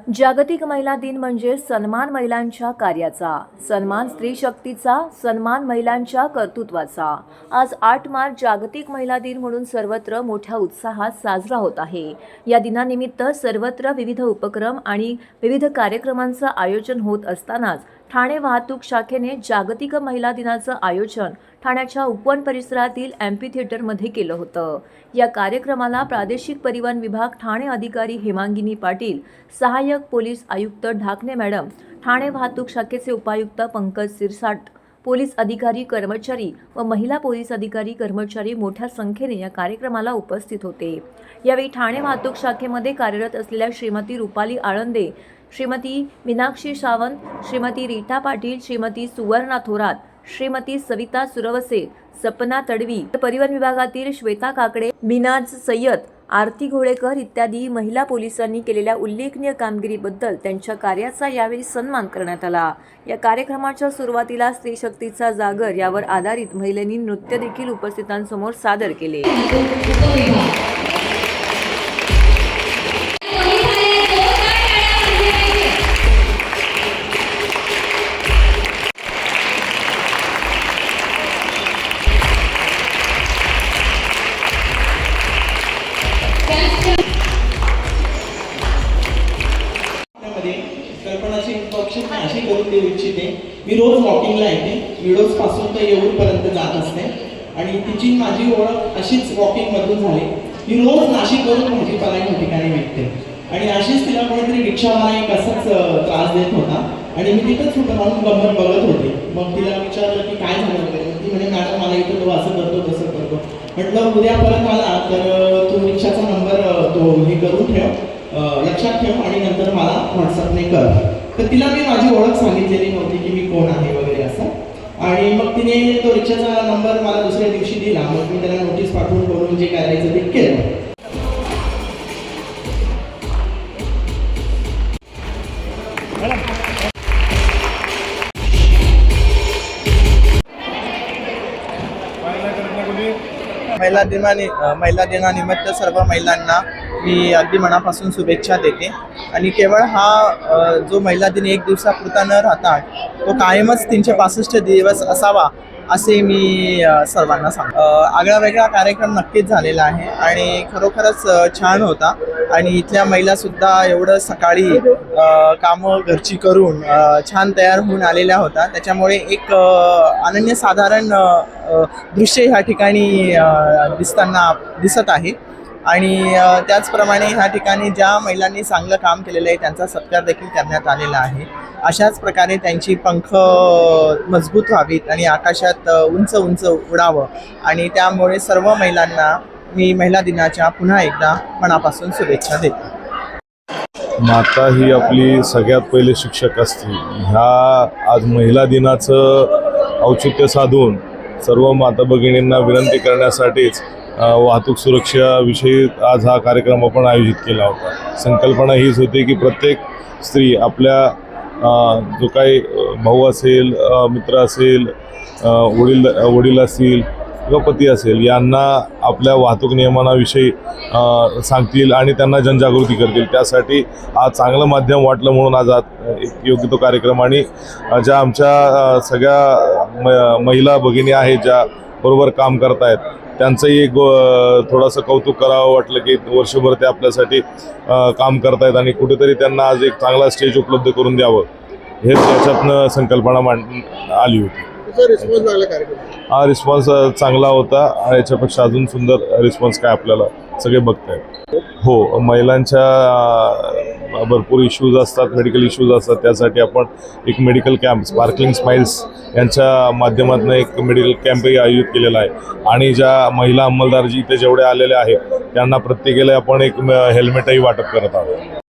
जागतिक महिला दिन म्हणजे सन्मान महिलांच्या कार्याचा, सन्मान स्त्री शक्तीचा, सन्मान महिलांच्या कर्तृत्वाचा। आज 8 मार्च जागतिक महिला दिन म्हणून सर्वत्र मोठ्या उत्साहात साजरा होत आहे। या दिनानिमित्त सर्वत्र विविध उपक्रम आणि विविध कार्यक्रमांचं आयोजन होत असतानाच ठाणे वाहतूक शाखेने जागतिक महिला दिनाचं आयोजन ठाण्याच्या उपवन परिसरातील एम्पी थिएटरमध्ये केलं होतं। या कार्यक्रमाला प्रादेशिक परिवहन विभाग ठाणे अधिकारी हेमांगिनी पाटील, सहाय्यक पोलीस आयुक्त ढाकणे मॅडम, ठाणे वाहतूक शाखेचे उपायुक्त पंकज सिरसाट, पोलीस अधिकारी कर्मचारी व महिला पोलीस अधिकारी कर्मचारी मोठ्या संख्येने या कार्यक्रमाला उपस्थित होते। यावेळी ठाणे वाहतूक शाखेमध्ये कार्यरत असलेल्या श्रीमती रुपाली आळंदे, श्रीमती मीनाक्षी सावंत, श्रीमती रीटा पाटील, श्रीमती सुवर्णा थोरात, श्रीमती सविता सुरवसे, सपना तडवी, परिवहन विभागातील श्वेता काकडे, मिनाज सय्यद, आरती घोडेकर इत्यादी महिला पोलिसांनी केलेल्या उल्लेखनीय कामगिरीबद्दल त्यांच्या कार्याचा यावेळी सन्मान करण्यात आला। या कार्यक्रमाच्या सुरुवातीला स्त्री शक्तीचा जागर यावर आधारित महिलांनी नृत्य देखील उपस्थितांसमोर सादर केले। कल्पनाची बक्षीस अशी करून देऊ इच्छिते। मी रोज वॉकिंगला येते, विडोज पासून तर येऊरपर्यंत जात असते आणि तिची माझी ओळख अशीच वॉकिंग मधून झाली। मी रोज नाशिकवरून भाजीपाला या ठिकाणी विकते आणि अशीच तिला कोणीतरी रिक्षावाला एक असाच त्रास देत होता आणि मी तिथंच उभं राहून गंमत बघत होते। मग तिला विचारलं की काय झालं वगैरे, ती म्हणे मॅडम मला इथं तो असं करतो तसं करतो। म्हटलं उद्या परत आला तर तू रिक्षाचा नंबर तो हे करून ठेव, लक्षात ठेव आणि नंतर मला व्हॉट्सअपने कर। तर तिला मी माझी ओळख सांगितलेली नव्हती की मी कोण आहे वगैरे असं, आणि मग तिने तो रिक्षाचा नंबर मला दुसऱ्या दिवशी दिला। मग मी त्याला नोटीस पाठवून बोलून जे करायचं ते केलं। महिला दिनानिमित्त सर्व महिलांना मी अगदी मनापासून शुभेच्छा देते आणि केवळ हा जो महिला दिन एक दिवसापुरता न राहता तो कायमच 365 दिवस असावा असे मी सर्वांना सांगतो। आगळा वेगळा कार्यक्रम नक्कीच झालेला आहे आणि खरोखरच छान होता आणि इथल्या महिलासुद्धा एवढं सकाळी कामं घरची करून छान तयार होऊन आलेल्या होत्या। त्याच्यामुळे एक अनन्यसाधारण दृश्य ह्या ठिकाणी दिसत आहे आणि त्याचप्रमाणे ह्या ठिकाणी ज्या महिलांनी चांगलं काम केलेलं आहे त्यांचा सत्कार देखील करण्यात आलेला आहे। अशाच प्रकारे त्यांची पंख मजबूत व्हावीत आणि आकाशात उंच उंच उडावं आणि त्यामुळे सर्व महिलांना मी महिला दिनाच्या पुन्हा एकदा मनापासून शुभेच्छा देतो। माता ही आपली सगळ्यात पहिले शिक्षक असते। ह्या आज महिला दिनाचं औचित्य साधून सर्व माता भगिनींना विनंती करण्यासाठीच वाहतूक सुरक्षेविषयी आज हा कार्यक्रम आपण आयोजित केला होता। संकल्पना हीच होती की प्रत्येक स्त्री आपल्या जो काही भाऊ असेल, मित्र असेल, वडील असतील किंवा पती असेल यांना आपल्या वाहतूक नियमांविषयी सांगतील आणि त्यांना जनजागृती करतील। त्यासाठी आज चांगलं माध्यम वाटलं म्हणून आज योग्य तो कार्यक्रम आणि ज्या आमच्या सगळ्या महिला भगिनी आहेत ज्या बरोबर काम करतायत त्यांचंही एक थोडंसं कौतुक करावं वाटलं की वर्षभर ते आपल्यासाठी काम करतायत आणि कुठेतरी त्यांना आज एक चांगला स्टेज उपलब्ध करून द्यावं हेच याच्यातनं संकल्पना आली होती। हा रिस्पॉन्स चांगला होता, याच्यापेक्षा अजून सुंदर रिस्पॉन्स काय आपल्याला सगळे बघतायत। हो, महिलांच्या भरपूर इश्यूज असतात, मेडिकल इश्यूज असतात, त्यासाठी आपण एक मेडिकल कॅम्प स्पार्कलिंग स्माइल्स यांच्या माध्यमातून एक मेडिकल कॅम्पही आयोजित केलेला आहे आणि ज्या महिला अंमलदार इथे जेवढे आलेले आहेत त्यांना प्रत्येकाला आपण एक हेल्मेटही वाटप करत आहोत।